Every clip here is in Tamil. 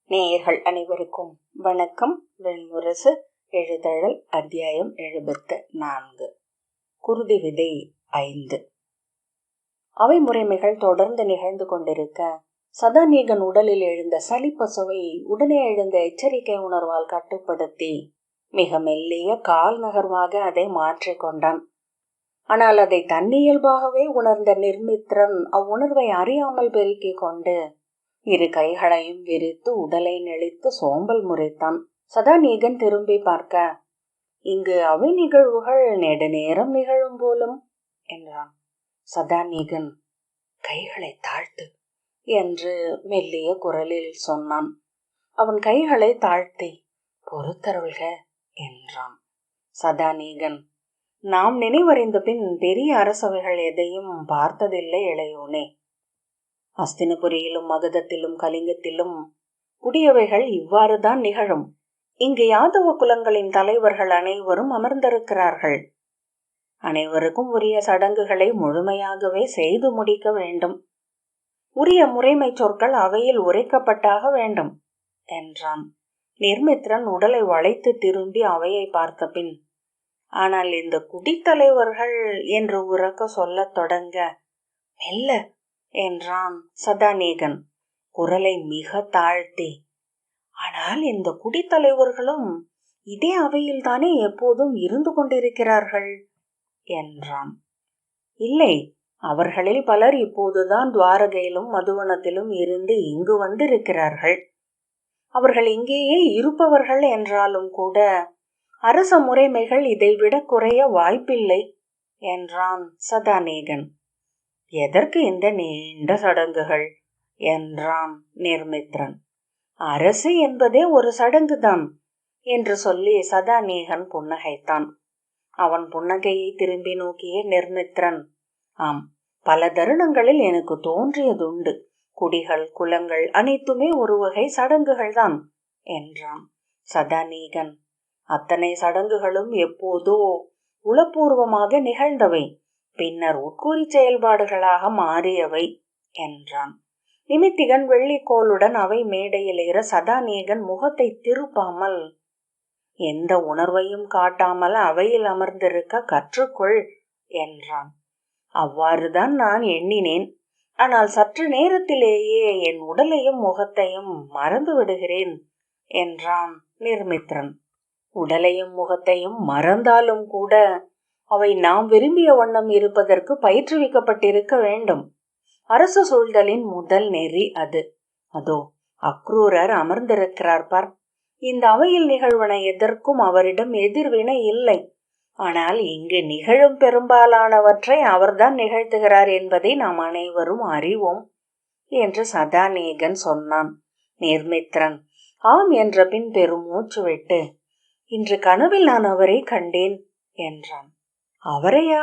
நேயர்கள் அனைவருக்கும் வணக்கம். வெண்முரசு எழுதழல் அத்தியாயம் 74. குருதி விதை 5. அவை முறைமைகள் தொடர்ந்து நிகழ்ந்து கொண்டிருக்க சதாநீகன் உடலில் எழுந்த சளிப்பசுவை உடனே எழுந்த எச்சரிக்கை உணர்வால் கட்டுப்படுத்தி மிக மெல்லிய கால் நகர்வாக அதை மாற்றிக்கொண்டான். ஆனால் அதை தன்னியல்பாகவே உணர்ந்த நிர்மித்ரன் அவ்வுணர்வை அறியாமல் பெருக்கிக் கொண்டு இரு கைகளையும் விரித்து உடலை நெளித்து சோம்பல் முறைத்தான். சதாநீகன் திரும்பி பார்க்க, இங்கு அவை நிகழ்வுகள் நெடுநேரம் நிகழும் போலும் என்றான். சதாநீகன், கைகளை தாழ்த்து என்று மெல்லிய குரலில் சொன்னான். அவன் கைகளை தாழ்த்தி பொறுத்தருள்க என்றான். சதாநீகன், நாம் நினைவறிந்த பின் பெரிய அரசவைகள் எதையும் பார்த்ததில்லை இளையோனே. அஸ்தினபுரியிலும் மகதத்திலும் கலிங்கத்திலும் புதியவைகள் இவ்வாறுதான் நிகழும். இங்கு யாதவ குலங்களின் தலைவர்கள் அனைவரும் அமர்ந்திருக்கிறார்கள். அனைவருக்கும் உரிய சடங்குகளை முழுமையாகவே செய்து முடிக்க வேண்டும். உரிய முறைமை சொற்கள் அவையில் உரைக்கப்பட்டாக வேண்டும் என்றான். நிர்மித்ரன் உடலை வளைத்து திரும்பி அவையை பார்த்த பின், ஆனால் இந்த குடித்தலைவர்கள் என்று உரக்க சொல்லத் தொடங்க, மெல்ல என்றான் சதாநீகன் குரலை மிக தாழ்த்தி. ஆனால் இந்த குடித்தலைவர்களும் இதே அவையில் தானே எப்போதும் இருந்து கொண்டிருக்கிறார்கள் என்றான். இல்லை, அவர்களில் பலர் இப்போதுதான் துவாரகையிலும் மதுவனத்திலும் இருந்து இங்கு வந்திருக்கிறார்கள். அவர்கள் இங்கேயே இருப்பவர்கள் என்றாலும் கூட அரச முறைமைகள் இதைவிட குறைய வாய்ப்பில்லை என்றான் சதாநீகன். எதற்கு இந்த நீண்ட சடங்குகள் என்றான் நிர்மித்ரன். அரசு என்பதே ஒரு சடங்குதான் என்று சொல்லி சதாநீகன் புன்னகைத்தான். அவன் புன்னகையை திரும்பி நோக்கிய நிர்மித்ரன், ஆம், பல தருணங்களில் எனக்கு தோன்றியதுண்டு, குடிகள் குலங்கள் அனைத்துமே ஒரு வகை சடங்குகள்தான் என்றான். சதாநீகன், அத்தனை சடங்குகளும் எப்போதோ உளப்பூர்வமாக நிகழ்ந்தவை, பின்னர் உட்கூறி செயல்பாடுகளாக மாறியவை என்றான். நிமித்திகன் வெள்ளிக்கோளுடன் அவை மேடையில் ஏற சதாநீகன் முகத்தை திருப்பாமல், எந்த உணர்வையும் காட்டாமல் அவையில் அமர்ந்திருக்க கற்றுக்கொள் என்றான். அவ்வாறுதான் நான் எண்ணினேன். ஆனால் சற்று நேரத்திலேயே என் உடலையும் முகத்தையும் மறந்து விடுகிறேன் என்றான் நிர்மித்ரன். உடலையும் முகத்தையும் மறந்தாலும் கூட அவை நாம் விரும்பிய வண்ணம் இருப்பதற்கு பயிற்றுவிக்கப்பட்டிருக்க வேண்டும். அரசு சூழ்தலின் முதல் நெறி அது. அதோ அக்ரூரர் அமர்ந்திருக்கிறார் பார். இந்த அவையில் நிகழ்வன எதற்கும் அவரிடம் எதிர்வினை இல்லை. ஆனால் இங்கு நிகழும் பெரும்பாலானவற்றை அவர்தான் நிகழ்த்துகிறார் என்பதை நாம் அனைவரும் அறிவோம் என்று சதாநீகன் சொன்னான். நிர்மித்ரன் ஆம் என்ற பின் பெருமூச்சு விட்டு, இன்று கனவில் நான் அவரை கண்டேன் என்றான். அவரையா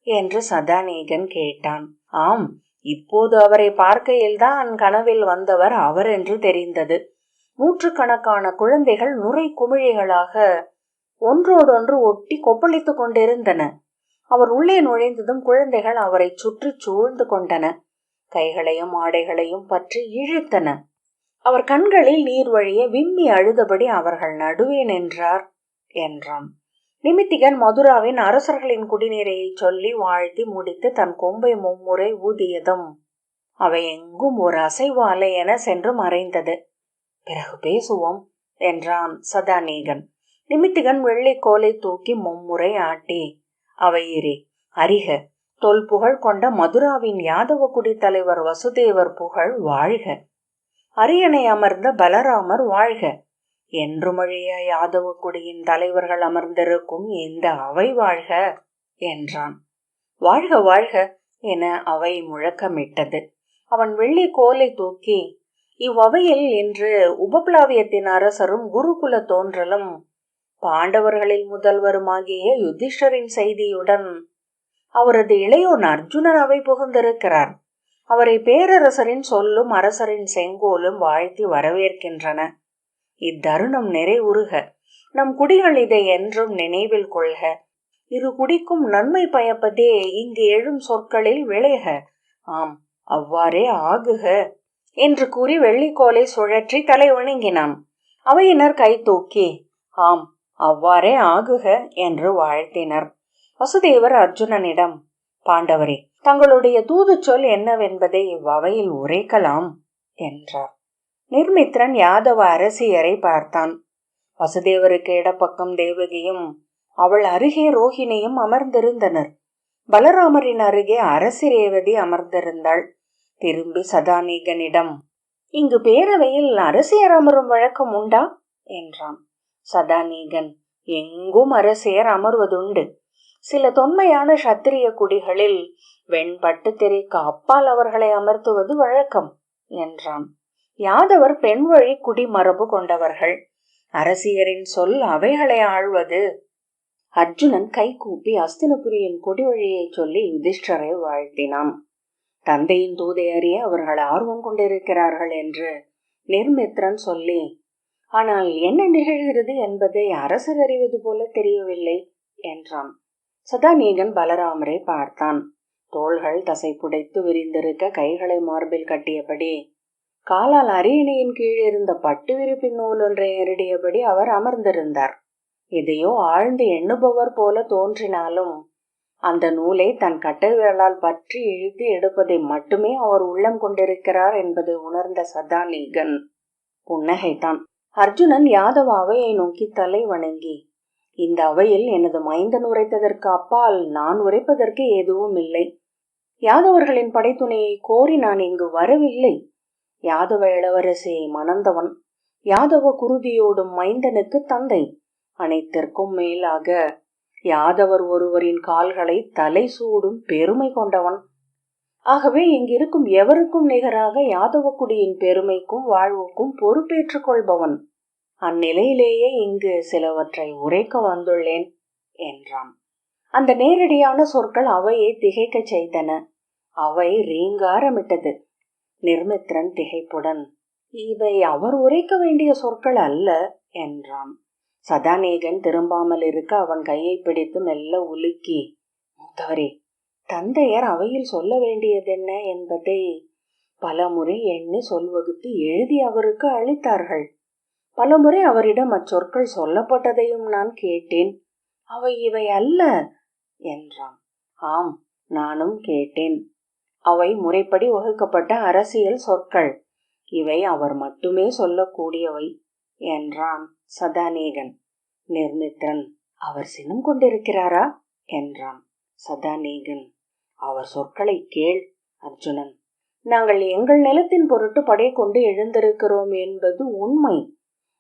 என்று சதாநீகன் கேட்டான். ஆம், இப்போது அவரை பார்க்கையில்தான் கனவில் வந்தவர் அவர் என்று தெரிந்தது. நூற்றுக்கணக்கான குழந்தைகள் நுரை குமிழிகளாக ஒன்றோடொன்று ஒட்டி கொப்பளித்துக் கொண்டிருந்தன. அவர் உள்ளே நுழைந்ததும் குழந்தைகள் அவரை சுற்றி சூழ்ந்து கொண்டன. கைகளையும் ஆடைகளையும் பற்றி இழுத்தன. அவர் கண்களில் நீர் வழிய விம்மி அழுதபடி அவர்கள் நடுவே நின்றார் என்றான். நிமித்திகன் மதுராவின் அரசர்களின் குடிநீரையை சொல்லி வாழ்த்தி முடித்து தன் கொம்பை மும்முறை ஊதியதும் அவை எங்கும் ஒரு அசைவு அலை என சென்று மறைந்தது. பிறகு பேசுவோம் என்றான் சதாநீகன். நிமித்திகன் வெள்ளிக்கோலை தூக்கி மும்முறை ஆட்டி, அவையிரே, அறிக, தொல் புகழ் கொண்ட மதுராவின் யாதவ குடித்தலைவர் வசுதேவர் புகழ் வாழ்க. அரியணை அமர்ந்த பலராமர் வாழ்க. என்றுமழிய யாதவ குடியின் தலைவர்கள் அமர்ந்திருக்கும் இந்த அவை வாழ்க என்றான். வாழ்க வாழ்க என அவை முழக்கமிட்டது. அவன் வெள்ளி கோலை தூக்கி, இவ்வவையில் இன்று உபப்ளாவியத்தின் அரசரும் குருகுல தோன்றலும் பாண்டவர்களில் முதல்வருமாகிய யுதிஷ்டரின் செய்தியுடன் அவரது இளையோன் அர்ஜுனன் அவை புகுந்திருக்கிறார். அவரை பேரரசரின் சொல்லும் அரசரின் செங்கோலும் வாழ்த்தி வரவேற்கின்றன. இத்தருணம் நிறைவுறுக. நம் குடிகள் இதை என்றும் நினைவில் கொள்க. இரு குடிக்கும் நன்மை பயப்பதே இங்கு எழும் சொற்களில் விளைக. ஆம், அவ்வாறே ஆகுக என்று கூறி வெள்ளிக்கோலை சுழற்றி தலை வணங்கினான். அவையினர் கை தூக்கி ஆம் அவ்வாறே ஆகுக என்று வாழ்த்தினர். வசுதேவர் அர்ஜுனனிடம், பாண்டவரே, தங்களுடைய தூது சொல் என்னவென்பதை இவ்வவையில் உரைக்கலாம் என்றார். நிர்மித்ரன் யாதவ அரசியரை பார்த்தான். வசுதேவருக்கு இடப்பக்கம் தேவகியும் அவள் அருகே ரோஹிணியும் அமர்ந்திருந்தனர். பலராமரின் அருகே அரசி ரேவதி அமர்ந்திருந்தாள். திரும்பி சதாநீகனிடம், இங்கு பேரவையில் அரசியர் அமரும் வழக்கம் உண்டா என்றான். சதாநீகன், எங்கும் அரசியர் அமர்வதுண்டு. சில தொன்மையான சத்திரிய குடிகளில் வெண்பட்டு திரைக்கு அப்பால் அவர்களை அமர்த்துவது வழக்கம் என்றான். யாதவர் பெண் வழி குடிமரபு கொண்டவர்கள். அரசியரின் சொல் அவைகளை ஆழ்வது. அர்ஜுனன் கை கூப்பி அஸ்தினபுரியின் கொடி வழியை சொல்லி யுதிஷ்டரை வாழ்த்தினான். தந்தையின் தூதை அறிய அவர்கள் ஆர்வம் கொண்டிருக்கிறார்கள் என்று நிர்மித்ரன் சொல்லி, ஆனால் என்ன நிகழ்கிறது என்பதை அரசர் அறிவது போல தெரியவில்லை என்றான். சதாநீகன் பலராமரை பார்த்தான். தோள்கள் தசை புடைத்து விரிந்திருக்க கைகளை மார்பில் கட்டியபடி, காலால் அரியணையின் கீழ் இருந்த பட்டு விரிப்பின் நூல் ஒன்றை எறிடியபடி அவர் அமர்ந்திருந்தார். எதையோ ஆழ்ந்து எண்ணுபவர் போல தோன்றினாலும் அந்த நூலை தன் கட்டை விரலால் பற்றி இழுத்து எடுப்பதை மட்டுமே அவர் உள்ளம் கொண்டிருக்கிறார் என்பதை உணர்ந்த சதாநீகன் புன்னகைத்தான். அர்ஜுனன் யாதவ அவையை நோக்கி தலை வணங்கி, இந்த அவையில் எனது மைந்தன் உரைத்ததற்கு அப்பால் நான் உரைப்பதற்கு எதுவும் இல்லை. யாதவர்களின் படைத்துணையை கோரி நான் இங்கு வரவில்லை. யாதவ இளவரசியை மணந்தவன், யாதவ குருதியோடும் மைந்தனுக்கு தந்தை, அனைத்திற்கும் மேலாக யாதவர் ஒருவரின் கால்களை தலை சூடும் பெருமை கொண்டவன். ஆகவே இங்கிருக்கும் எவருக்கும் நிகராக யாதவ குடியின் பெருமைக்கும் வாழ்வுக்கும் பொறுப்பேற்றுக் கொள்பவன். அந்நிலையிலேயே இங்கு சிலவற்றை உரைக்க வந்துள்ளேன் என்றான். அந்த நேரடியான சொற்கள் அவையை திகைக்க செய்தன. அவை ரீங்காரமிட்டது. நிர்மித்ரன் திகைப்புடன், இவை அவர் உரைக்க வேண்டிய சொற்கள் அல்ல என்றான். சதாநீகன் திரும்பாமல் இருக்க அவன் கையை பிடித்து மெல்ல உலுக்கி, மூத்தவரே, தந்தையர் அவையில் சொல்ல வேண்டியதென்ன என்பதை பலமுறை எண்ணி சொல்வகுத்து எழுதி அவருக்கு அளித்தார்கள். பலமுறை அவரிடம் அச்சொற்கள் சொல்லப்பட்டதையும் நான் கேட்டேன். அவை இவை அல்ல என்றான். ஆம், நானும் கேட்டேன். அவை முறைப்படி வகுக்கப்பட்ட அரசியல் சொற்கள். இவை அவர் மட்டுமே சொல்லக்கூடியவை என்றான் சதாநீகன். நிர்மித்ரன், அவர் சினம் கொண்டிருக்கிறாரா என்றான். சதாநீகன், அவர் சொற்களை கேள் அர்ஜுனன். நாங்கள் எங்கள் நிலத்தின் பொருட்டு படை கொண்டு எழுந்திருக்கிறோம் என்பது உண்மை.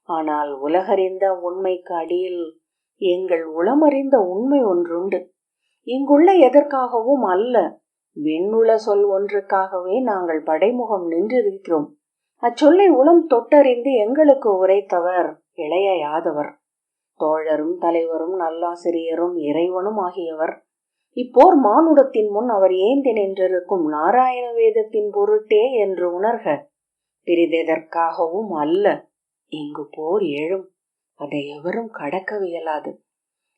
ஆனால் உலகறிந்த உண்மைக்கு அடியில் எங்கள் உளமறிந்த உண்மை ஒன்றுண்டு. இங்குள்ள எதற்காகவும் அல்ல, விண்ணுள சொல் ஒன்றுக்காகவே நாங்கள் படைமுகம் நின்றிருக்கிறோம். அச்சொல்லை உளம் தொட்டறிந்து எங்களுக்கு உரைத்தவர் இளைய யாதவர். தோழரும் தலைவரும் நல்லாசிரியரும் இறைவனும் ஆகியவர். இப்போர் மானுடத்தின் முன் அவர் ஏந்தி நின்றிருக்கும் நாராயண வேதத்தின் பொருட்டே என்று உணர்க. பிரிதெதற்காகவும் அல்ல. இங்கு போர் எழும், அதை எவரும் கடக்கவியலாது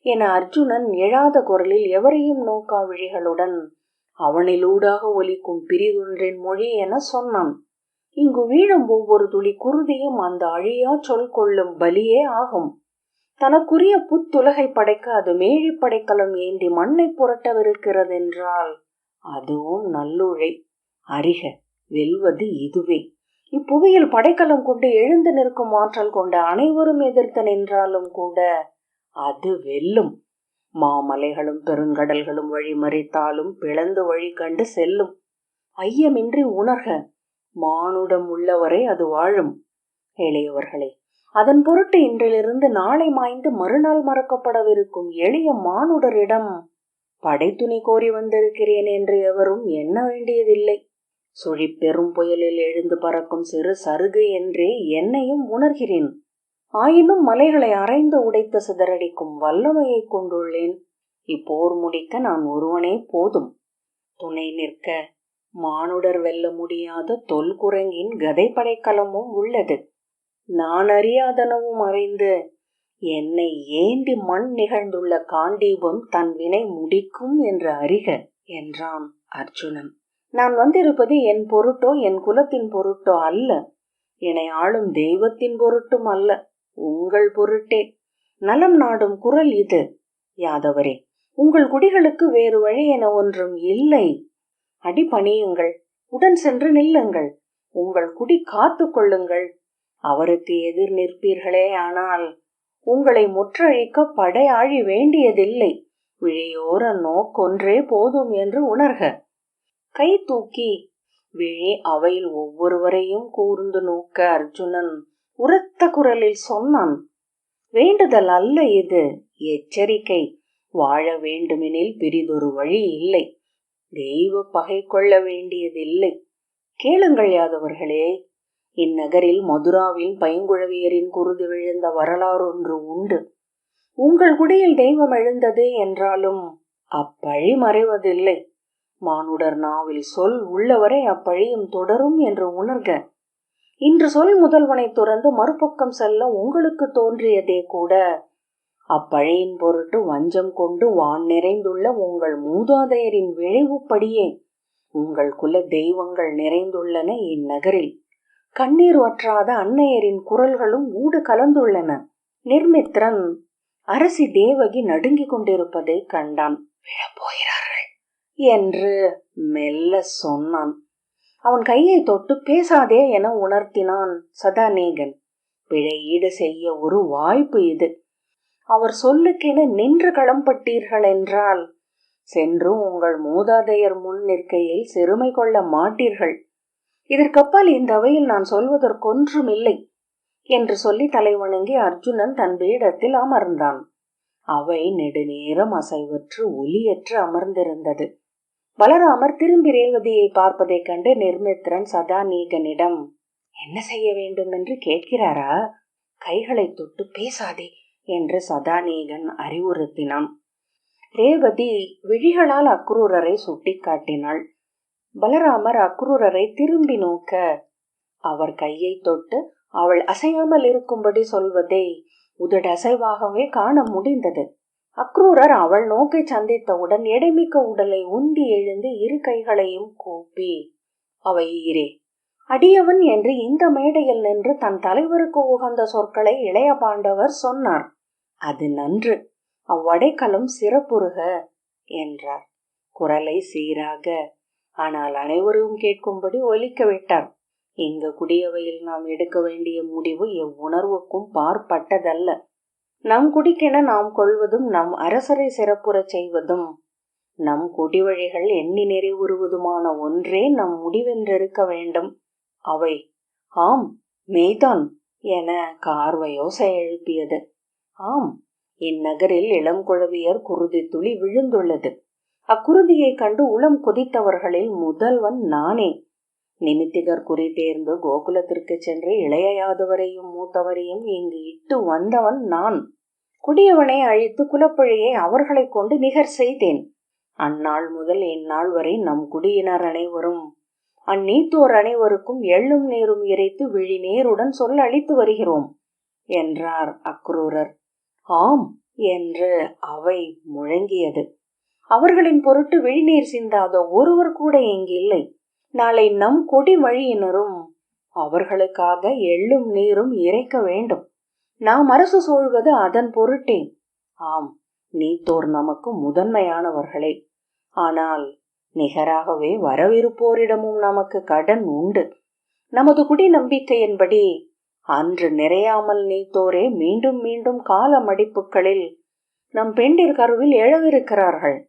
என அர்ஜுனன் எழாத குரலில் எவரையும் நோக்கா விழிகளுடன் அவனிலூடாக ஒலிக்கும் பிரிதொன்றின் மொழி என சொன்னான். இங்கு வீழும் ஒவ்வொரு துளி குருதியும் அந்த அழியா சொல் கொள்ளும் பலியே ஆகும். தனக்குரிய புத்துலகை படைக்க அது மேழி படைக்கலம் ஏந்தி மண்ணை புரட்டவிருக்கிறதென்றால் அதுவும் நல்லுழை. அறிக, வெல்வது இதுவே. இப்புவியில் படைக்கலம் கொண்டு எழுந்து நிற்கும் ஆற்றல் கொண்ட அனைவரும் எதிர்த்து நின்றாலும் கூட அது வெல்லும். மாமலைகளும் பெருங்கடல்களும் வழி மறித்தாலும் பிளந்து வழி கண்டு செல்லும். ஐயமின்றி உணர்க, மானுடம் உள்ளவரை அது வாழும். எளியவர்களே, அதன் பொருட்டு இன்றிலிருந்து நாளை மாய்ந்து மறுநாள் மறக்கப்படவிருக்கும் எளிய மானுடரிடம் படைத்துணை கோரி வந்திருக்கிறேன் என்று எவரும் எண்ண வேண்டியதில்லை. சுழி பெரும் புயலில் எழுந்து பறக்கும் சிறு சருகு என்றே என்னையும் உணர்கிறேன். ஆயினும் மலைகளை அரைந்து உடைத்து சிதறடிக்கும் வல்லமையை கொண்டுள்ளேன். இப்போர் முடிக்க நான் ஒருவனே போதும். துணை நிற்க மானுடர் வெல்ல முடியாத தொல்குரங்கின் கதை படைக்கலமும் உள்ளது. நான் அறியாதனவும் அறிந்து என்னை ஏந்தி மண் நிகழ்ந்துள்ள காண்டீபம் தன் வினை முடிக்கும் என்று அறிக என்றான் அர்ஜுனன். நான் வந்திருப்பது என் பொருட்டோ என் குலத்தின் பொருட்டோ அல்ல, என்னை ஆளும் தெய்வத்தின் பொருட்டும் அல்ல, உங்கள் பொருட்டே. நலம் நாடும் குரல் இது. யாதவரே, உங்கள் குடிகளுக்கு வேறு வழி என ஒன்றும் இல்லை. அடிபணியுங்கள், உடன் சென்று நில்லுங்கள், உங்கள் குடி காத்து கொள்ளுங்கள். அவருக்கு எதிர் நிற்பீர்களே ஆனால் உங்களை முற்றழிக்க படையாழி வேண்டியதில்லை. விழியோர நோக்கொன்றே போதும் என்று உணர்க. கை தூக்கி விழி அவையில் ஒவ்வொருவரையும் கூர்ந்து நோக்க அர்ஜுனன் உரத்த குரலில் சொன்னான். வேண்டுதல் அல்ல இது, எச்சரிக்கை. வாழ வேண்டுமெனில் பிரிதொரு வழி இல்லை. தெய்வ பகை கொள்ள வேண்டியதில்லை. கேளுங்கள் யாதவர்களே, இந்நகரில் மதுராவில் பைங்குழவியரின் குருதி விழுந்த வரலாறு ஒன்று உண்டு. உங்கள் குடியில் தெய்வம் எழுந்தது என்றாலும் அப்பழி மறைவதில்லை. மானுடர் நாவில் சொல் உள்ளவரை அப்பழியும் தொடரும் என்று உணர்க. இன்று சொல் முதல்வனை துறந்து மறுபக்கம் செல்ல உங்களுக்கு தோன்றியதே கூட அப்பழியின் பொருட்டு வஞ்சம் கொண்டு வான் நிறைந்துள்ள உங்கள் மூதாதையரின் விளைவுப்படியே. உங்கள் குல தெய்வங்கள் நிறைந்துள்ளன இந்நகரில். கண்ணீர் வற்றாத அன்னையரின் குரல்களும் ஊடு கலந்துள்ளன. நிர்மித்ரன் அரசி தேவகி நடுங்கிக் கொண்டிருப்பதை கண்டான். விழப்போகிறார்கள் என்று மெல்ல சொன்னான். அவன் கையை தொட்டு பேசாதே என உணர்த்தினான் சதாநீகன். பிழை ஈடு செய்ய ஒரு வாய்ப்பு இது. அவர் சொல்லுக்கென நின்று களம்பட்டீர்கள் என்றால் சென்று உங்கள் மூதாதையர் முன் நிற்கையில் சிறுமை கொள்ள மாட்டீர்கள். இதற்கப்பால் இந்த அவையில் நான் சொல்வதற்கொன்றுமில்லை என்று சொல்லி தலைவணங்கி அர்ஜுனன் தன் பீடத்தில் அமர்ந்தான். அவை நெடுநேரம் அசைவற்று ஒலியற்று அமர்ந்திருந்தது. பலராமர் திரும்பி ரேவதியை பார்ப்பதைக் கண்டு நிர்மித்ரன் சதாநீகனிடம் என்ன செய்ய வேண்டும் என்று கேட்கிறாரா? கைகளை தொட்டு பேசாதே என்று சதாநீகன் அறிவுறுத்தினான். ரேவதி விழிகளால் அக்ரூரரை சுட்டி காட்டினாள். பலராமர் அக்ரூரரை திரும்பி நோக்க அவர் கையை தொட்டு அவள் அசையாமல் இருக்கும்படி சொல்வதை உதடசைவாகவே காண முடிந்தது. அக்ரூரர் அவள் நோக்கை சந்தித்தவுடன் எடைமிக்க உடலை உந்தி எழுந்து இரு கைகளையும் கூப்பி, அவையீரே, அடியவன் என்று இந்த மேடையில் நின்று தன் தலைவருக்கு உகந்த சொற்களை இளைய பாண்டவர் சொன்னார். அது நன்று, அவ்வடைக்கலம் சிறப்புறுக என்றார். குரலை சீராக ஆனால் அனைவரும் கேட்கும்படி ஒலிக்க விட்டார். இங்கு குடியவையில் நாம் எடுக்க வேண்டிய முடிவு எவ்வுணர்வுக்கும் பார்ப்பட்டதல்ல. நம் குடிக்கென நாம் கொள்வதும் நம் அரசரை சிறப்புறச் செய்வதும் நம் குடிவழிகள் எண்ணி நிறைவுறுவதுமான ஒன்றே நம் முடிவென்றிருக்க வேண்டும். அவை ஆம் மெய்தான் என கார்வையோசை எழுப்பியது. ஆம், இந்நகரில் இளம் குழவியர் குருதி துளி விழுந்துள்ளது. அக்குருதியை கண்டு உளம் கொதித்தவர்களில் முதல்வன் நானே. நிமித்திகர் குறி தேர்ந்து கோகுலத்திற்கு சென்று இளைய யாதவரையும் மூத்தவரையும் இங்கு இட்டு வந்தவன் நான். குடியவனை அழித்து குலப்பழியை அவர்களை கொண்டு நிகர் செய்தேன். அந்நாள் முதல் இந்நாள் வரை நம் குடியினர் அனைவரும் அந்நீத்தோர் அனைவருக்கும் எள்ளும் நீரும் இறைத்து விழி நேருடன் சொல்ல அளித்து வருகிறோம் என்றார் அக்ரூரர். ஆம் என்று அவை முழங்கியது. அவர்களின் பொருட்டு விழிநீர் சிந்தாத ஒருவர் கூட இங்கில்லை. நாளை நம் கொடி வழியினரும் அவர்களுக்காக எள்ளும் நீரும் இறைக்க வேண்டும். நாம் அரசு சூழ்வது அதன் பொருட்டே. ஆம், நீத்தோர் நமக்கு முதன்மையானவர்களே. ஆனால் நிகராகவே வரவிருப்போரிடமும் நமக்கு கடன் உண்டு. நமது குடி நம்பிக்கையின்படி அன்று நிறையாமல் நீத்தோரே மீண்டும் மீண்டும் கால மடிப்புகளில் நம் பெண்டிர் கருவில் எழவிருக்கிறார்கள்.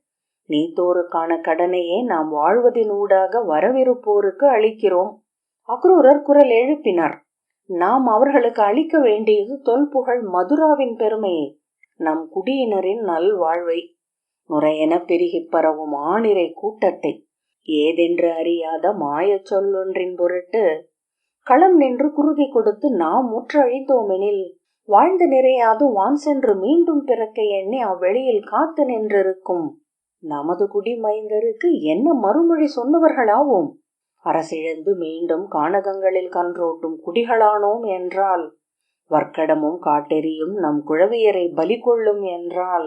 நீத்தோருக்கான கடனையே நாம் வாழ்வதினூடாக வரவிருப்போருக்கு அளிக்கிறோம். அக்ரூரர் குரல் எழுப்பினார். நாம் அவர்களுக்கு அளிக்க வேண்டியது தொல்புகழ் மதுராவின் பெருமையை, நம் குடியினரின் நல்வாழ்வை, முறையென பெருகி பரவும் ஆணிரை கூட்டத்தை, ஏதென்று அறியாத மாய சொல்லொன்றின் பொருட்டு களம் நின்று குருதி கொடுத்து நாம் முற்றழித்தோமெனில் வாழ்ந்து நிறையாது வான் சென்று மீண்டும் பிறக்க எண்ணி அவ்வெளியில் காத்து நின்றிருக்கும் நமது குடிமைந்தருக்கு என்ன மறுமொழி சொன்னவர்களாவோம்? அரசிழந்து மீண்டும் கானகங்களில் கன்றோட்டும் குடிகளானோம் என்றால், வர்க்கடமும் காட்டெறியும் நம் குழவியரை பலி கொள்ளும் என்றால்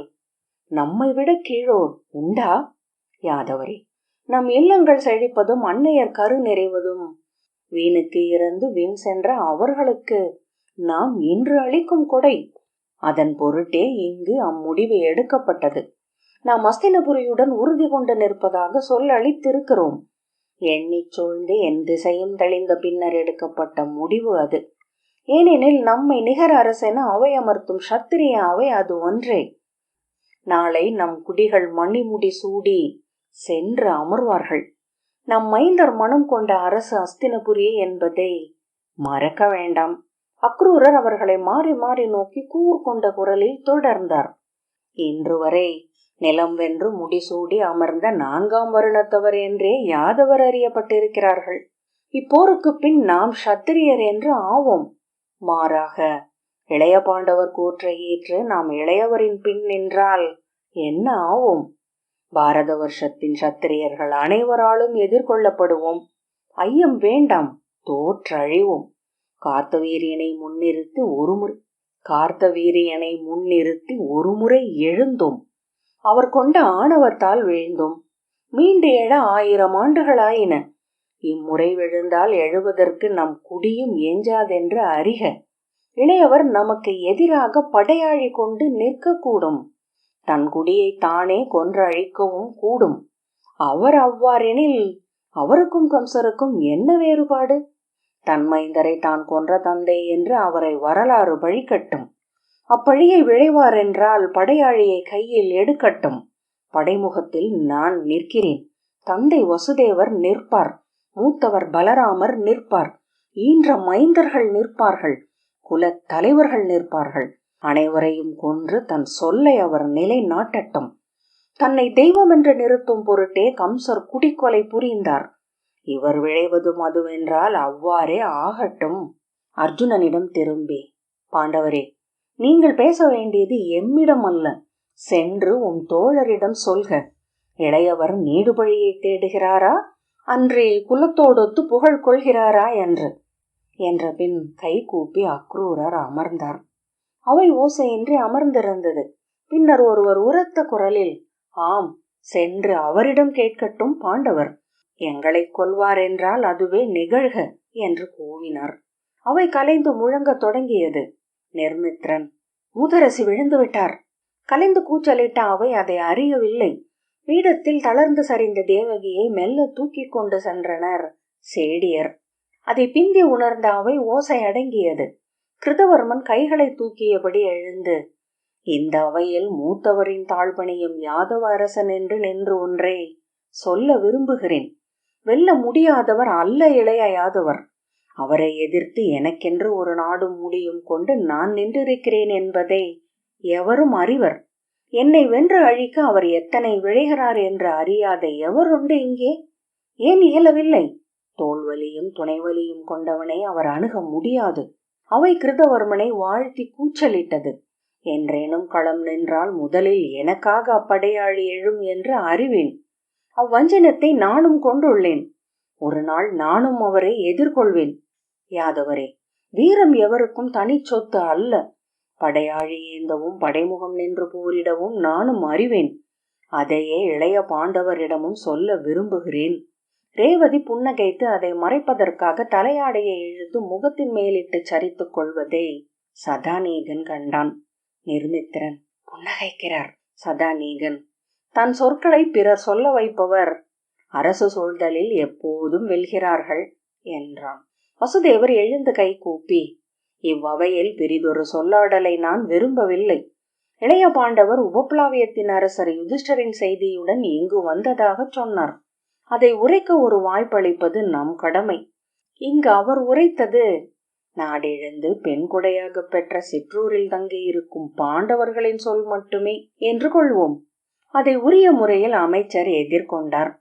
நம்மை விட கீழோர் உண்டா? யாதவரே, நம் இல்லங்கள் செழிப்பதும் அன்னையர் கரு நிறைவதும் வீணுக்கு இறந்து வீண் சென்ற அவர்களுக்கு நாம் இன்று அளிக்கும் கொடை. அதன் பொருட்டே இங்கு அம்முடிவு எடுக்கப்பட்டது. நாம் அஸ்தினபுரியுடன் உறுதி கொண்டு நிற்பதாக சொல்லளித்திருக்கிறோம். எண்ணி சூழ்ந்து என் திசையும் தெளிந்த பின்னர் எடுக்கப்பட்ட முடிவு அது. ஏனெனில் நம்மை நிகர் அரசென அவை அமர்த்தும் சத்திரிய அவை அது ஒன்றே. நாளை நம் குடிகள் மணிமுடி சூடி சென்று அமர்வார்கள். நம் மைந்தர் மனம் கொண்ட அரசு அஸ்தினபுரி என்பதை மறக்க வேண்டாம். அக்ரூரர் அவர்களை மாறி மாறி நோக்கி கூர்கொண்ட குரலில் தொடர்ந்தார். இன்று வரை நிலம் வென்று முடிசூடி அமர்ந்த 4ஆம் வருணத்தவர் என்றே யாதவர் அறியப்பட்டிருக்கிறார்கள். இப்போருக்கு பின் நாம் சத்திரியர் என்று ஆவோம். மாறாக இளைய பாண்டவர் கூற்றை ஏற்று நாம் இளையவரின் பின் நின்றால் என்ன ஆவோம்? பாரத வருஷத்தின் சத்திரியர்கள் அனைவராலும் எதிர்கொள்ளப்படுவோம். ஐயம் வேண்டாம், தோற்றழிவோம். கார்த்தவீரியனை முன்னிறுத்தி ஒருமுறை எழுந்தோம். அவர் கொண்ட ஆணவத்தால் வீழ்ந்தோம். மீண்டு எழ 1000 ஆண்டுகளாயின. இம்முறை விழுந்தால் எழுவதற்கு நம் குடியும் எஞ்சாதென்று அறிக. இளையவர் நமக்கு எதிராக படையாழி கொண்டு நிற்கக்கூடும். தன் குடியை தானே கொன்றழிக்கவும் கூடும். அவர் அவ்வாறெனில் அவருக்கும் கம்சருக்கும் என்ன வேறுபாடு? தன் மைந்தரை தான் கொன்ற தந்தை என்று அவரை வரலாறு பழிக்கட்டும். அப்பழியை விளைவார் என்றால் படையாழியை கையில் எடுக்கட்டும். படைமுகத்தில் நான் நிற்கிறேன். தந்தை வசுதேவர் நிற்பார். மூத்தவர் பலராமர் நிற்பார். ஈன்ற மைந்தர்கள் நிற்பார்கள். குலத் தலைவர்கள் நிற்பார்கள். அனைவரையும் கொன்று தன் சொல்லை அவர் நிலை நாட்டட்டும். தன்னை தெய்வம் என்று நிறுத்தும் பொருட்டே கம்சர் குடிக்கொலை புரிந்தார். இவர் விளைவதும் அதுவென்றால் அவ்வாறே ஆகட்டும். அர்ஜுனனிடம் திரும்பி, பாண்டவரே, நீங்கள் பேச வேண்டியது எம்மிடம் அல்ல. சென்று உன் தோழரிடம் சொல்க. இளையவர் நீடுபழியை தேடுகிறாரா, அன்றே குலத்தோடொத்து புகழ் கொள்கிறாரா என்ற பின் கை கூப்பி அக்ரூரர் அமர்ந்தார். அவை ஓசையின்றி அமர்ந்திருந்தது. பின்னர் ஒருவர் உரத்த குரலில், ஆம், சென்று அவரிடம் கேட்கட்டும் பாண்டவர். எங்களை கொல்வார் என்றால் அதுவே நிகழ்க என்று கூவினார். அவை கலைந்து முழங்க தொடங்கியது. நிர்மித்ரன், மூதரசி விழுந்து விட்டார். கலைந்து கூச்சலிட்ட அவை அதை அறியவில்லை. பீடத்தில் தளர்ந்து சரிந்த தேவகியை மெல்ல தூக்கி கொண்டு சென்றனர் சேடியர். அதை பிந்தி உணர்ந்த அவை ஓசை அடங்கியது. கிருதவர்மன் கைகளை தூக்கியபடி எழுந்து, இந்த அவையில் மூத்தவரின் தாழ்பணியும் யாதவ அரசன் என்று நின்று ஒன்றே சொல்ல விரும்புகிறேன். வெல்ல முடியாதவர் அல்ல இளைய யாதவர். அவரை எதிர்த்து எனக்கென்று ஒரு நாடும் முடியும் கொண்டு நான் நின்றிருக்கிறேன் என்பதை எவரும் அறிவர். என்னை வென்று அழிக்க அவர் எத்தனை விழைகிறார் என்று அறியாத எவருண்டு இங்கே? ஏன் இயலவில்லை? தோல்வலியும் துணைவலியும் கொண்டவனை அவர் அணுக முடியாது. அவை கிருதவர்மனை வாழ்த்தி கூச்சலிட்டது. என்றேனும் களம் நின்றால் முதலில் எனக்காக அப்படையாளி எழும் என்று அறிவேன். அவ்வஞ்சனத்தை நானும் கொண்டுள்ளேன். ஒரு நாள் நானும் அவரை எதிர்கொள்வேன். யாதவரே, வீரம் எவருக்கும் தனி சொத்து அல்ல. படையாழி ஏந்தவும் படைமுகம் நின்று போரிடவும் நானும் அறிவேன். அதையே இளைய பாண்டவரிடமும் சொல்ல விரும்புகிறேன். ரேவதி புன்னகைத்து அதை மறைப்பதற்காக தலையாடையை இழுத்து முகத்தின் மேலிட்டு சரித்துக் கொள்வதை சதாநீகன் கண்டான். நிர்மித்திரன் புன்னகைக்கிறார். சதாநீகன் தன் சொற்களை பிறர் சொல்ல வைப்பவர் அரசு சூழ்தலில் எப்போதும் வெல்கிறார்கள் என்றான். வசுதேவர் எழுந்து கை கூப்பி, இவ்வவையில் பெரிதொரு சொல்லாடலை நான் விரும்பவில்லை. இளைய பாண்டவர் உபப்ளாவியத்தின் அரசர் யுதிஷ்டரின் செய்தியுடன் இங்கு வந்ததாக சொன்னார். அதை உரைக்க ஒரு வாய்ப்பளிப்பது நம் கடமை. இங்கு அவர் உரைத்தது நாடிழந்து பெண் கொடையாக பெற்ற சிற்றூரில் தங்கியிருக்கும் பாண்டவர்களின் சொல் மட்டுமே என்று கொள்வோம். அதை உரிய முறையில் அமைச்சர் எதிர்கொண்டார்.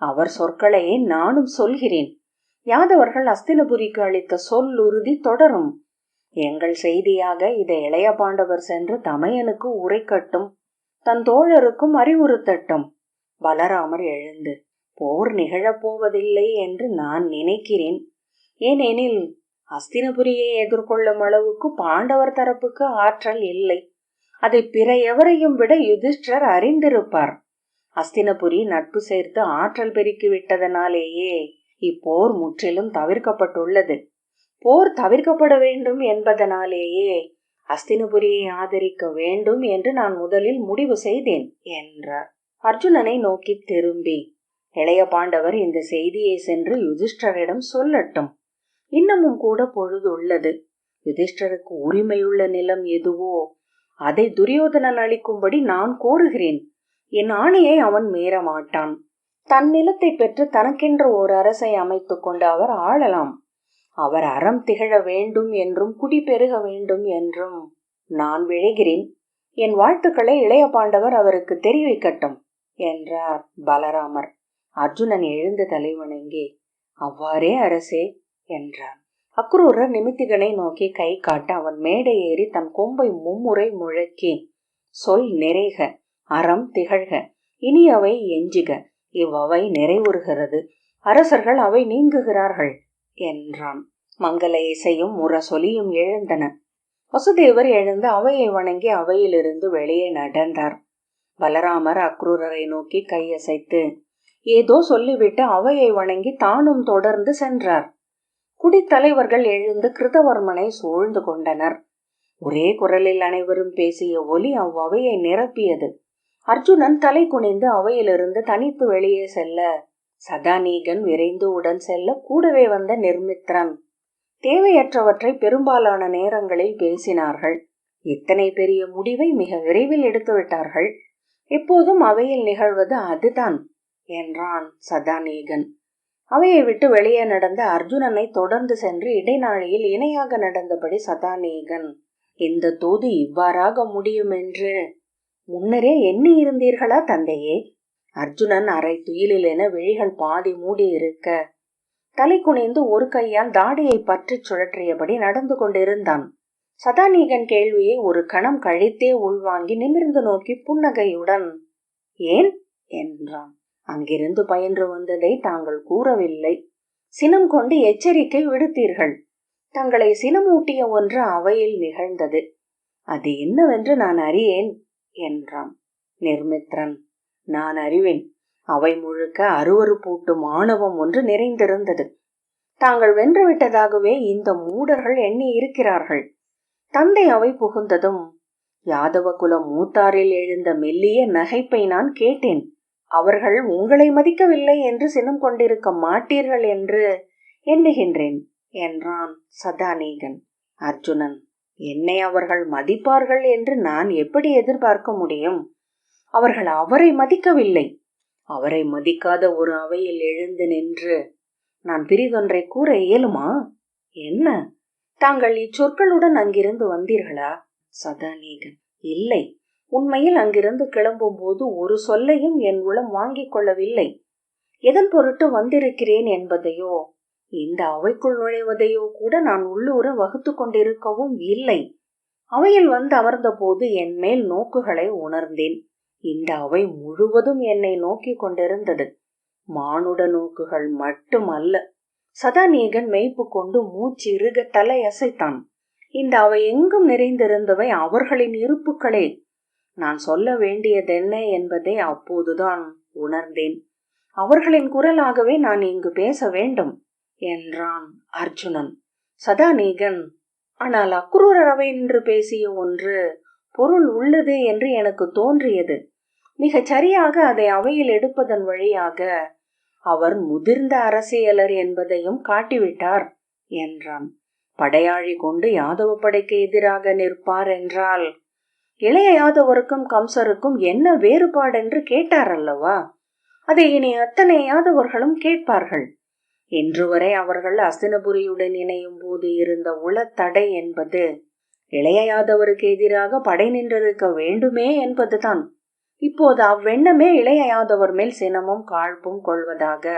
அவர் சொற்களையே நானும் சொல்கிறேன். யாதவர்கள் அஸ்தினபுரிக்கு அளித்த சொல்லுறுதி தொடரும். எங்கள் செய்தியாக இதை இளைய பாண்டவர் சென்று தமையனுக்கு உரைக்கட்டும். தன் தோழருக்கும் அறிவுறுத்தட்டும். பலராமர் எழுந்து, போர் நிகழப்போவதில்லை என்று நான் நினைக்கிறேன். ஏனெனில் அஸ்தினபுரியை எதிர்கொள்ளும் அளவுக்கு பாண்டவர் தரப்புக்கு ஆற்றல் இல்லை. அதை பிற எவரையும் விட யுதிஷ்டர் அறிந்திருப்பார். அஸ்தினபுரி நட்பு சேர்த்து ஆற்றல் பெருக்கி விட்டதனாலேயே இப்போர் முற்றிலும் தவிர்க்கப்பட்டுள்ளது. போர் தவிர்க்கப்பட வேண்டும் என்பதனாலேயே அஸ்தினபுரியை ஆதரிக்க வேண்டும் என்று நான் முதலில் முடிவு செய்தேன் என்றார். அர்ஜுனனை நோக்கி திரும்பி, இளைய பாண்டவர் இந்த செய்தியை சென்று யுதிஷ்டரிடம் சொல்லட்டும். இன்னமும் கூட பொழுது உள்ளது. யுதிஷ்டருக்கு உரிமையுள்ள நிலம் எதுவோ அதை துரியோதனன் அளிக்கும்படி நான் கோருகிறேன். என் ஆணையை அவன் மீற மாட்டான். தன் நிலத்தை பெற்று தனக்கென்று ஓர் அரசை அமைத்து கொண்டு அவர் ஆளலாம். அவர் அறம் திகழ வேண்டும் என்றும் குடி பெருக வேண்டும் என்றும் நான் விழைகிறேன். என் வாழ்த்துக்களை இளைய பாண்டவர் அவருக்கு தெரிவிக்கட்டும் என்றார் பலராமர். அர்ஜுனன் எழுந்து தலைவணங்கி, அவ்வாறே அரசே என்றான். அக்ரூரர் நிமித்திகனை நோக்கி கை காட்ட அவன் மேடை ஏறி தன் கொம்பை மும்முறை முழக்கி, சொல் நிறைக, அறம் திகழ்க, இனி அவை எஞ்சுக, இவ்வவை நிறைவுறுகிறது, அரசர்கள் அவை நீங்குகிறார்கள் என்றான். மங்கள இசையும் முரசொலியும் எழுந்தன. வசுதேவர் எழுந்து அவையை வணங்கி அவையிலிருந்து வெளியே நடந்தார். பலராமர் அக்ரூரரை நோக்கி கையசைத்து ஏதோ சொல்லிவிட்டு அவையை வணங்கி தானும் தொடர்ந்து சென்றார். குடித்தலைவர்கள் எழுந்து கிருதவர்மனை சூழ்ந்து கொண்டனர். ஒரே குரலில் அனைவரும் பேசிய ஒலி அவ்வவையை நிரப்பியது. அர்ஜுனன் தலை குனிந்து அவையிலிருந்து தனித்து வெளியே செல்ல சதாநீகன் விரைந்து உடன் செல்ல கூடவே வந்த நிர்மித்ரன் தேவையற்றவற்றை பெரும்பாலான நேரங்களில் பேசினார்கள். இத்தனை பெரிய முடிவை மிக விரைவில் எடுத்துவிட்டார்கள். எப்போதும் அவையில் நிகழ்வது அதுதான் என்றான் சதாநீகன். அவையை விட்டு வெளியே நடந்த அர்ஜுனனை தொடர்ந்து சென்று இடைநாழியில் இணையாக நடந்தபடி சதாநீகன், இந்த தூது இவ்வாறாக முடியும் என்று முன்னரே எண்ணி இருந்தீர்களா தந்தையே? அர்ஜுனன் அரை துயிலில் என விழிகள் பாதி மூடி இருக்க தலை குனிந்து ஒரு கையால் தாடியை பற்றி சுழற்றியபடி நடந்து கொண்டிருந்தான். சதாநீகன் கேள்வியை ஒரு கணம் கழித்தே உள்வாங்கி நிமிர்ந்து நோக்கி புன்னகையுடன் ஏன் என்றான். அங்கிருந்து பயின்று வந்ததை தாங்கள் கூறவில்லை. சினம் கொண்டு எச்சரிக்கை விடுத்தீர்கள். தங்களை சினமூட்டிய ஒன்று அவையில் நிகழ்ந்தது. அது என்னவென்று நான் அறியேன் என்றான். நிர்மித்ரன், நான் அறிவேன். அவை முழுக்க அருவருப்பூட்டும் ஆணவம் ஒன்று நிறைந்திருந்தது. தாங்கள் வென்றுவிட்டதாகவே இந்த மூடர்கள் எண்ணி இருக்கிறார்கள். தந்தை அவை புகுந்ததும் யாதவ குல மூத்தாரில் எழுந்த மெல்லிய நகைப்பை நான் கேட்டேன். அவர்கள் உங்களை மதிக்கவில்லை என்று சினம் கொண்டிருக்க மாட்டீர்கள் என்று எண்ணுகின்றேன் என்றான் சதாநீகன். அர்ஜுனன், என்னை அவர்கள் மதிப்பார்கள் என்று நான் எப்படி எதிர்பார்க்க முடியும்? அவர்கள் அவரை மதிக்கவில்லை. அவரை மதிக்காத ஒரு அவையில் எழுந்து நின்று நான் பிரிதொன்றை கூற இயலுமா? என்ன, தாங்கள் இச்சொற்களுடன் அங்கிருந்து வந்தீர்களா? சதாநீகன், இல்லை. உண்மையில் அங்கிருந்து கிளம்பும் போது ஒரு சொல்லையும் என் உளம் வாங்கிக் கொள்ளவில்லை. எதன் பொருட்டு வந்திருக்கிறேன் என்பதையோ இந்த அவைக்குள் நுழைவதையோ கூட நான் உள்ளூர வகுத்து கொண்டிருக்கவும் இல்லை. அவையில் வந்து அமர்ந்த போது என் மேல் நோக்குகளை உணர்ந்தேன். இந்த அவை முழுவதும் என்னை நோக்கி கொண்டிருந்தது. மானுட நோக்குகள் மட்டுமல்ல. சதாநீகன் மெய்ப்பு கொண்டு மூச்சு இறுக தலை அசைத்தான். இந்த அவை எங்கும் நிறைந்திருந்தவை அவர்களின் இருப்புக்களே. நான் சொல்ல வேண்டியதென்ன என்பதை அப்போதுதான் உணர்ந்தேன். அவர்களின் குரலாகவே நான் இங்கு பேச வேண்டும் என்றான் அர்ஜுனன். சதாநீகன், ஆனால் அக்ரூரர் அவை என்று பேசிய ஒன்று பொருள் உள்ளது என்று எனக்கு தோன்றியது. மிகச் சரியாக அதை அவையில் எடுப்பதன் வழியாக அவர் முதிர்ந்த அரசியலர் என்பதையும் காட்டிவிட்டார் என்றான். படையாழி கொண்டு யாதவ படைக்கு எதிராக நிற்பார் என்றால் இளைய யாதவருக்கும் கம்சருக்கும் என்ன வேறுபாடென்று கேட்டார் அல்லவா? அதை இனி அத்தனை யாதவர்களும் கேட்பார்கள். இன்று வரை அவர்கள் அஸ்தினபுரியுடன் இணையும் போது இருந்த உளத்தடை என்பது இளைய யாதவருக்கு எதிராக படை நின்றிருக்க வேண்டுமே என்பதுதான். இப்போது அவ்வெண்ணமே இளைய யாதவர் மேல் சினமும் காழ்ப்பும் கொள்வதாக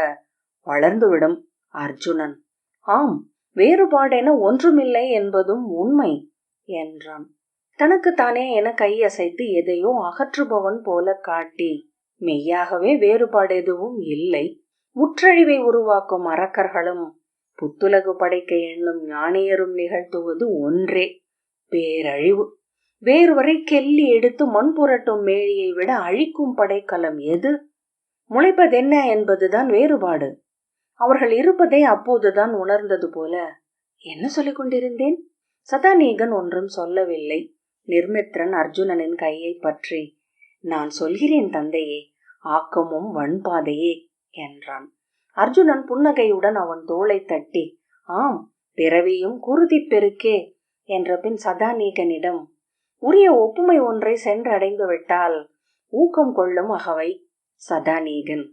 வளர்ந்துவிடும். அர்ஜுனன், ஆம், வேறுபாடென ஒன்றுமில்லை என்பதும் உண்மை என்றான். தனக்குத்தானே என கையசைத்து எதையோ அகற்றுபவன் போல காட்டி, மெய்யாகவே வேறுபாடு எதுவும் இல்லை. முற்றழிவை உருவாக்கும் அரக்கர்களும் புத்துலகு படைக்க எண்ணும் ஞானியரும் நிகழ்த்துவது ஒன்றே, பேரழிவு. வேறு வரை கெல்லி எடுத்து மண் புரட்டும் மேழியை விட அழிக்கும் படைக்கலம் எது? முளைப்பதென்ன என்பதுதான் வேறுபாடு. அவர்கள் இருப்பதை அப்போதுதான் உணர்ந்தது போல, என்ன சொல்லிக் கொண்டிருந்தேன்? சதாநீகன் ஒன்றும் சொல்லவில்லை. நிர்மித்ரன் அர்ஜுனனின் கையை பற்றி, நான் சொல்கிறேன் தந்தையே, ஆக்கமும் வன்பாதையே என்றான். அர்ஜுனன் புன்னகையுடன் அவன் தோளை தட்டி, ஆம், பிறவியும் குருதி பெருக்கே என்ற பின் சதாநீகனிடம், உரிய ஒப்புமை ஒன்றை சென்றடைந்து விட்டால் ஊக்கம் கொள்ளும் அகவை. சதாநீகன்,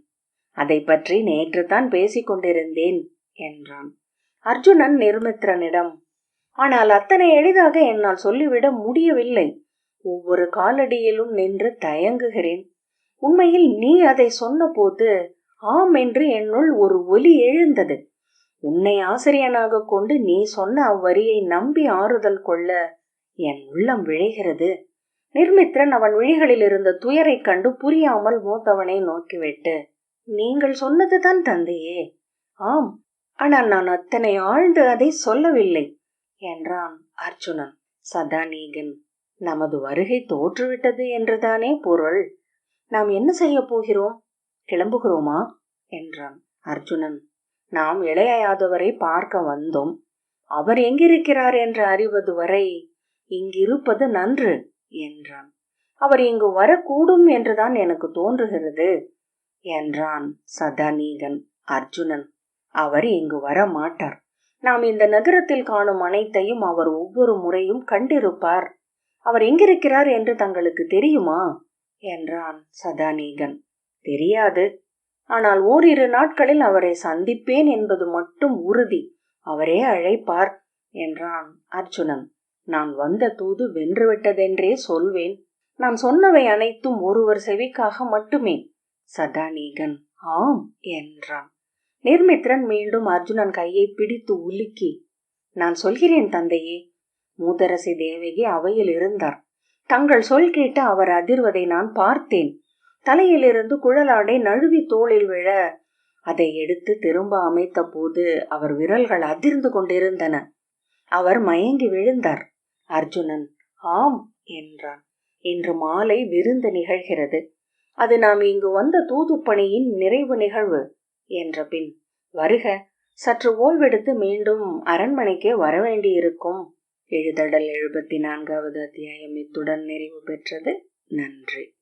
அதை பற்றி நேற்று தான் பேசிக் கொண்டிருந்தேன் என்றான். அர்ஜுனன் நிர்மித்ரனிடம், ஆனால் அத்தனை எளிதாக என்னால் சொல்லிவிட முடியவில்லை. ஒவ்வொரு காலடியிலும் நின்று தயங்குகிறேன். உண்மையில் நீ அதை சொன்ன போது ஆம் என்று என்னுள் ஒரு ஒலி எழுந்தது. உன்னை ஆசிரியனாக கொண்டு நீ சொன்ன அவ்வரியை நம்பி ஆறுதல் கொள்ள என் உள்ளம் விழைகிறது. நிர்மித்ரன் அவன் விழிகளில் இருந்த துயரை கண்டு புரியாமல் மூத்தவனை நோக்கிவிட்டு, நீங்கள் சொன்னதுதான் தந்தையே. ஆம், ஆனால் நான் அத்தனை ஆழ்ந்து அதை சொல்லவில்லை என்றான் அர்ஜுனன். சதாநீகன், நமது வருகை தோற்றுவிட்டது என்றுதானே பொருள். நாம் என்ன செய்ய போகிறோம்? கிளம்புகிறோமா என்றான். அர்ஜுனன், நாம் இளைய யாதவரை பார்க்க வந்தோம். அவர் எங்கிருக்கிறார் என்று அறிவது வரை இங்கிருப்பது நன்று என்றான். அவர் இங்கு வரக்கூடும் என்றுதான் எனக்கு தோன்றுகிறது என்றான் சதாநீகன். அர்ஜுனன், அவர் இங்கு வர மாட்டார். நாம் இந்த நகரத்தில் காணும் அனைத்தையும் அவர் ஒவ்வொரு முறையும் கண்டிருப்பார். அவர் எங்கிருக்கிறார் என்று தங்களுக்கு தெரியுமா என்றான் சதாநீகன். தெரியாது, ஆனால் ஓரிரு நாட்களில் அவரை சந்திப்பேன் என்பது மட்டும் உறுதி. அவரே அழைப்பார் என்றான் அர்ஜுனன். நான் வந்த தூது வென்றுவிட்டதென்றே சொல்வேன். நான் சொன்னவை அனைத்தும் ஒருவர் செவிக்காக மட்டுமே. சதாநீகன் ஆம் என்றான். நிர்மித்ரன் மீண்டும் அர்ஜுனன் கையை பிடித்து உலுக்கி, நான் சொல்கிறேன் தந்தையே. மூதரசி தேவகி அவையில் இருந்தார். தங்கள் சொல் கேட்டு அவர் அதிர்வதை நான் பார்த்தேன். தலையிலிருந்து குழலாடை நழுவி தோளில் விழ அதை எடுத்து திரும்ப அமைத்த போது அவர் விரல்கள் அதிர்ந்து கொண்டிருந்தன. அவர் மயங்கி விழுந்தார். அர்ஜுனன் ஆம் என்றான். இன்று மாலை விருந்து நிகழ்கிறது. அது நாம் இங்கு வந்த தூதுப்பணியின் நிறைவு நிகழ்வு என்ற பின், வருக, சற்று ஓய்வெடுத்து மீண்டும் அரண்மனைக்கே வரவேண்டியிருக்கும். எழுதடல் 74வது அத்தியாயம் இத்துடன் நிறைவு பெற்றது. நன்றி.